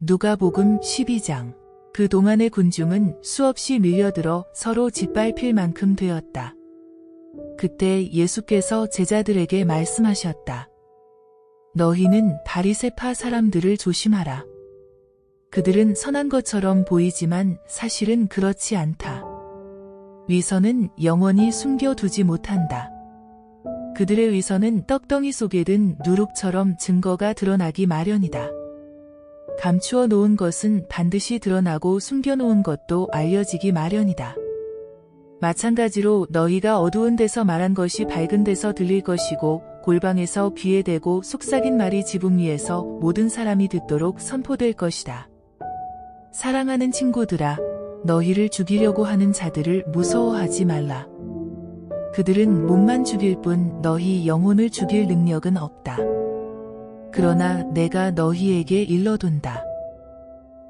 누가복음 12장. 그 동안의 군중은 수없이 밀려들어 서로 짓밟힐 만큼 되었다. 그때 예수께서 제자들에게 말씀하셨다. 너희는 바리새파 사람들을 조심하라. 그들은 선한 것처럼 보이지만 사실은 그렇지 않다. 위선은 영원히 숨겨두지 못한다. 그들의 위선은 떡덩이 속에 든 누룩처럼 증거가 드러나기 마련이다. 감추어 놓은 것은 반드시 드러나고 숨겨놓은 것도 알려지기 마련이다. 마찬가지로 너희가 어두운 데서 말한 것이 밝은 데서 들릴 것이고 골방에서 귀에 대고 속삭인 말이 지붕 위에서 모든 사람이 듣도록 선포될 것이다. 사랑하는 친구들아, 너희를 죽이려고 하는 자들을 무서워하지 말라. 그들은 몸만 죽일 뿐 너희 영혼을 죽일 능력은 없다. 그러나 내가 너희에게 일러둔다.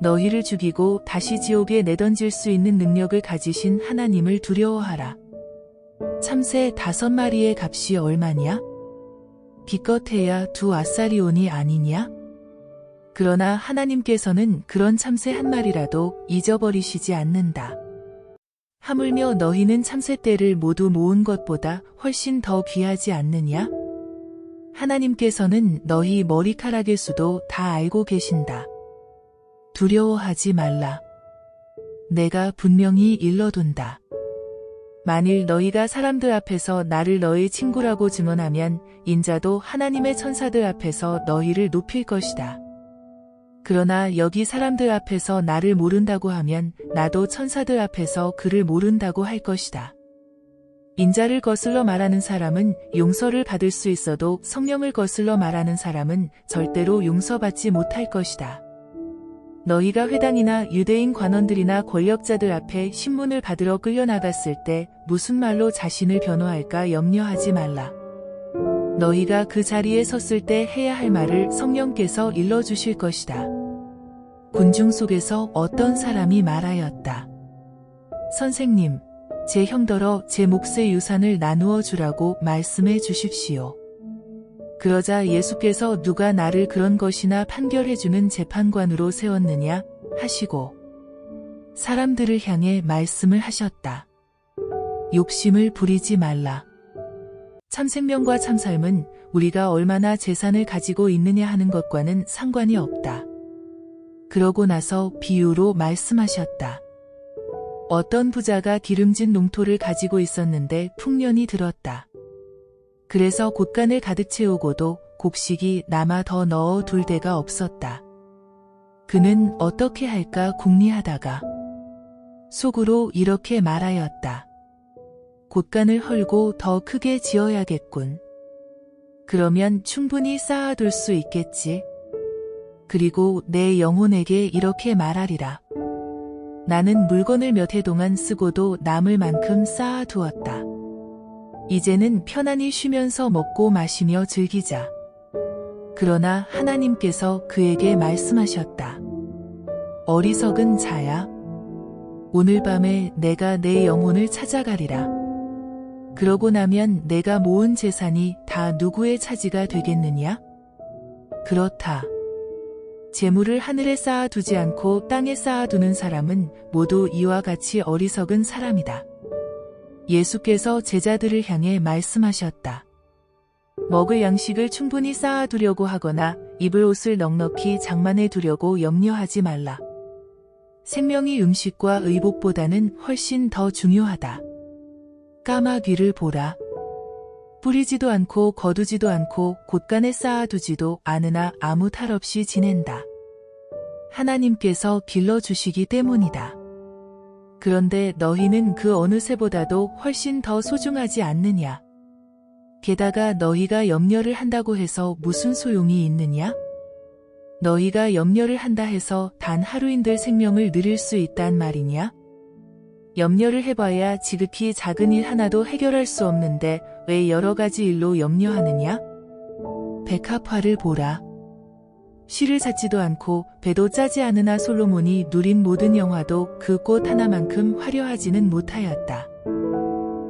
너희를 죽이고 다시 지옥에 내던질 수 있는 능력을 가지신 하나님을 두려워하라. 참새 5마리의 값이 얼마냐? 기껏해야 2아사리온이 아니냐? 그러나 하나님께서는 그런 참새 1마리라도 잊어버리시지 않는다. 하물며 너희는 참새떼를 모두 모은 것보다 훨씬 더 귀하지 않느냐? 하나님께서는 너희 머리카락의 수도 다 알고 계신다. 두려워하지 말라. 내가 분명히 일러둔다. 만일 너희가 사람들 앞에서 나를 너희 친구라고 증언하면 인자도 하나님의 천사들 앞에서 너희를 높일 것이다. 그러나 여기 사람들 앞에서 나를 모른다고 하면 나도 천사들 앞에서 그를 모른다고 할 것이다. 인자를 거슬러 말하는 사람은 용서를 받을 수 있어도 성령을 거슬러 말하는 사람은 절대로 용서받지 못할 것이다. 너희가 회당이나 유대인 관원들이나 권력자들 앞에 신문을 받으러 끌려나갔을 때 무슨 말로 자신을 변호할까 염려하지 말라. 너희가 그 자리에 섰을 때 해야 할 말을 성령께서 일러주실 것이다. 군중 속에서 어떤 사람이 말하였다. 선생님, 제 형더러 제 몫의 유산을 나누어 주라고 말씀해 주십시오. 그러자 예수께서 누가 나를 그런 것이나 판결해 주는 재판관으로 세웠느냐 하시고 사람들을 향해 말씀을 하셨다. 욕심을 부리지 말라. 참생명과 참살은 우리가 얼마나 재산을 가지고 있느냐 하는 것과는 상관이 없다. 그러고 나서 비유로 말씀하셨다. 어떤 부자가 기름진 농토를 가지고 있었는데 풍년이 들었다. 그래서 곳간을 가득 채우고도 곡식이 남아 더 넣어 둘 데가 없었다. 그는 어떻게 할까 궁리하다가 속으로 이렇게 말하였다. 곳간을 헐고 더 크게 지어야겠군. 그러면 충분히 쌓아둘 수 있겠지. 그리고 내 영혼에게 이렇게 말하리라. 나는 물건을 몇 해 동안 쓰고도 남을 만큼 쌓아두었다. 이제는 편안히 쉬면서 먹고 마시며 즐기자. 그러나 하나님께서 그에게 말씀하셨다. 어리석은 자야. 오늘 밤에 내가 내 영혼을 찾아가리라. 그러고 나면 내가 모은 재산이 다 누구의 차지가 되겠느냐? 그렇다. 재물을 하늘에 쌓아두지 않고 땅에 쌓아두는 사람은 모두 이와 같이 어리석은 사람이다. 예수께서 제자들을 향해 말씀하셨다. 먹을 양식을 충분히 쌓아두려고 하거나 입을 옷을 넉넉히 장만해 두려고 염려하지 말라. 생명이 음식과 의복보다는 훨씬 더 중요하다. 까마귀를 보라. 뿌리지도 않고 거두지도 않고 곳간에 쌓아두지도 않으나 아무 탈 없이 지낸다. 하나님께서 길러주시기 때문이다. 그런데 너희는 그 어느 새보다도 훨씬 더 소중하지 않느냐? 게다가 너희가 염려를 한다고 해서 무슨 소용이 있느냐? 너희가 염려를 한다 해서 단 하루인들 생명을 누릴 수 있단 말이냐? 염려를 해봐야 지극히 작은 일 하나도 해결할 수 없는데 왜 여러 가지 일로 염려하느냐? 백합화를 보라. 실을 찾지도 않고 배도 짜지 않으나 솔로몬이 누린 모든 영화도 그 꽃 하나만큼 화려하지는 못하였다.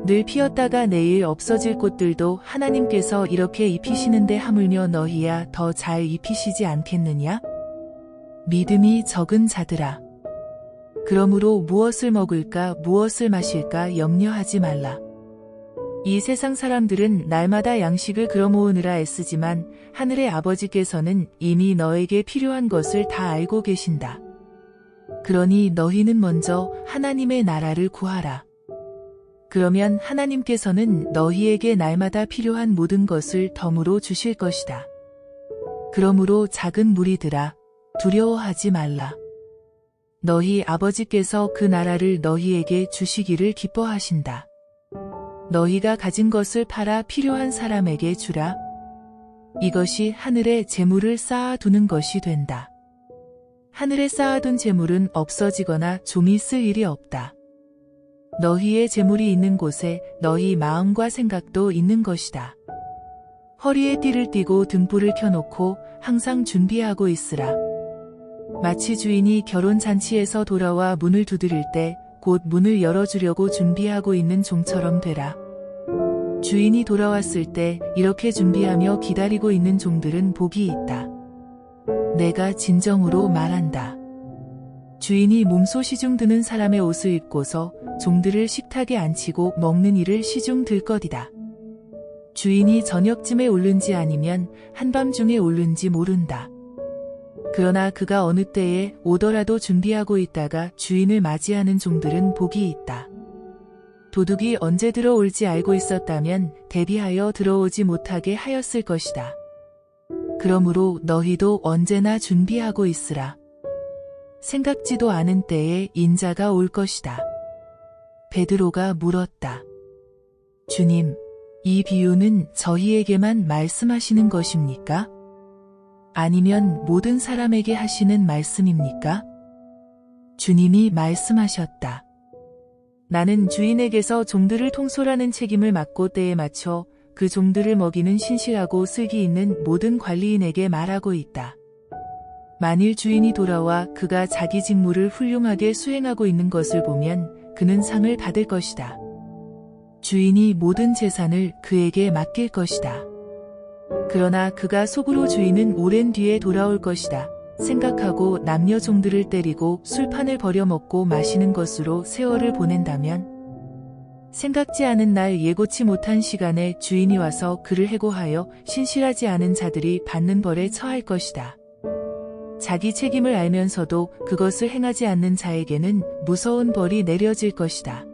늘 피었다가 내일 없어질 꽃들도 하나님께서 이렇게 입히시는데 하물며 너희야 더 잘 입히시지 않겠느냐? 믿음이 적은 자들아. 그러므로 무엇을 먹을까 무엇을 마실까 염려하지 말라. 이 세상 사람들은 날마다 양식을 끌어모으느라 애쓰지만 하늘의 아버지께서는 이미 너에게 필요한 것을 다 알고 계신다. 그러니 너희는 먼저 하나님의 나라를 구하라. 그러면 하나님께서는 너희에게 날마다 필요한 모든 것을 덤으로 주실 것이다. 그러므로 작은 무리들아, 두려워하지 말라. 너희 아버지께서 그 나라를 너희에게 주시기를 기뻐하신다. 너희가 가진 것을 팔아 필요한 사람에게 주라. 이것이 하늘에 재물을 쌓아두는 것이 된다. 하늘에 쌓아둔 재물은 없어지거나 좀이 쓸 일이 없다. 너희의 재물이 있는 곳에 너희 마음과 생각도 있는 것이다. 허리에 띠를 띠고 등불을 켜놓고 항상 준비하고 있으라. 마치 주인이 결혼 잔치에서 돌아와 문을 두드릴 때 곧 문을 열어주려고 준비하고 있는 종처럼 되라. 주인이 돌아왔을 때 이렇게 준비하며 기다리고 있는 종들은 복이 있다. 내가 진정으로 말한다. 주인이 몸소 시중 드는 사람의 옷을 입고서 종들을 식탁에 앉히고 먹는 일을 시중 들 것이다. 주인이 저녁쯤에 오른지 아니면 한밤중에 오른지 모른다. 그러나 그가 어느 때에 오더라도 준비하고 있다가 주인을 맞이하는 종들은 복이 있다. 도둑이 언제 들어올지 알고 있었다면 대비하여 들어오지 못하게 하였을 것이다. 그러므로 너희도 언제나 준비하고 있으라. 생각지도 않은 때에 인자가 올 것이다. 베드로가 물었다. 주님, 이 비유는 저희에게만 말씀하시는 것입니까? 아니면 모든 사람에게 하시는 말씀입니까? 주님이 말씀하셨다. 나는 주인에게서 종들을 통솔하는 책임을 맡고 때에 맞춰 그 종들을 먹이는 신실하고 슬기 있는 모든 관리인에게 말하고 있다. 만일 주인이 돌아와 그가 자기 직무를 훌륭하게 수행하고 있는 것을 보면 그는 상을 받을 것이다. 주인이 모든 재산을 그에게 맡길 것이다. 그러나 그가 속으로 주인은 오랜 뒤에 돌아올 것이다 생각하고 남녀 종들을 때리고 술판을 버려 먹고 마시는 것으로 세월을 보낸다면 생각지 않은 날 예고치 못한 시간에 주인이 와서 그를 해고하여 신실하지 않은 자들이 받는 벌에 처할 것이다. 자기 책임을 알면서도 그것을 행하지 않는 자에게는 무서운 벌이 내려질 것이다.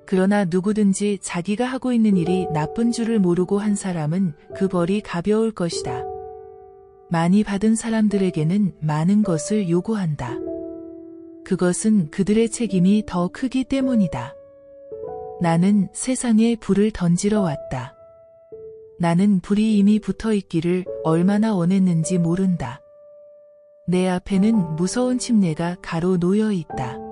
그러나 누구든지 자기가 하고 있는 일이 나쁜 줄을 모르고 한 사람은 그 벌이 가벼울 것이다. 많이 받은 사람들에게는 많은 것을 요구한다. 그것은 그들의 책임이 더 크기 때문이다. 나는 세상에 불을 던지러 왔다. 나는 불이 이미 붙어 있기를 얼마나 원했는지 모른다. 내 앞에는 무서운 침례가 가로 놓여 있다.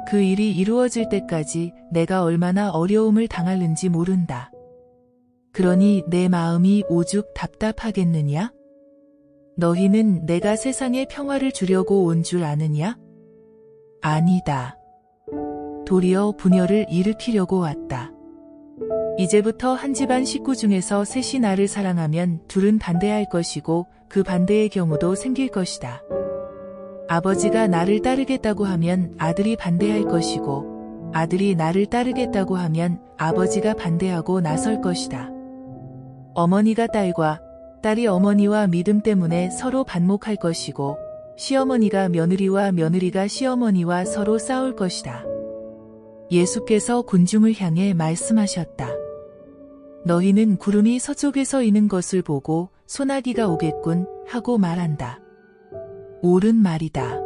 그 일이 이루어질 때까지 내가 얼마나 어려움을 당하는지 모른다. 그러니 내 마음이 오죽 답답하겠느냐? 너희는 내가 세상에 평화를 주려고 온 줄 아느냐? 아니다. 도리어 분열을 일으키려고 왔다. 이제부터 한 집안 식구 중에서 셋이 나를 사랑하면 둘은 반대할 것이고 그 반대의 경우도 생길 것이다. 아버지가 나를 따르겠다고 하면 아들이 반대할 것이고 아들이 나를 따르겠다고 하면 아버지가 반대하고 나설 것이다. 어머니가 딸과 딸이 어머니와 믿음 때문에 서로 반목할 것이고 시어머니가 며느리와 며느리가 시어머니와 서로 싸울 것이다. 예수께서 군중을 향해 말씀하셨다. 너희는 구름이 서쪽에서 이는 것을 보고 소나기가 오겠군 하고 말한다. 옳은 말이다.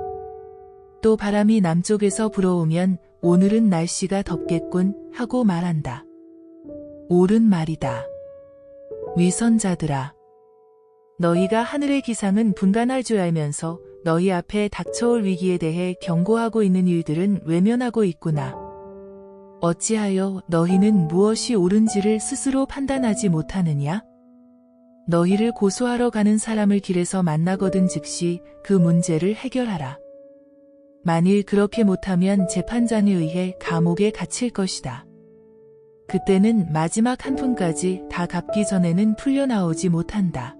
또 바람이 남쪽에서 불어오면 오늘은 날씨가 덥겠군 하고 말한다. 옳은 말이다. 위선자들아. 너희가 하늘의 기상은 분간할 줄 알면서 너희 앞에 닥쳐올 위기에 대해 경고하고 있는 일들은 외면하고 있구나. 어찌하여 너희는 무엇이 옳은지를 스스로 판단하지 못하느냐? 너희를 고소하러 가는 사람을 길에서 만나거든 즉시 그 문제를 해결하라. 만일 그렇게 못하면 재판장에 의해 감옥에 갇힐 것이다. 그때는 마지막 한 푼까지 다 갚기 전에는 풀려나오지 못한다.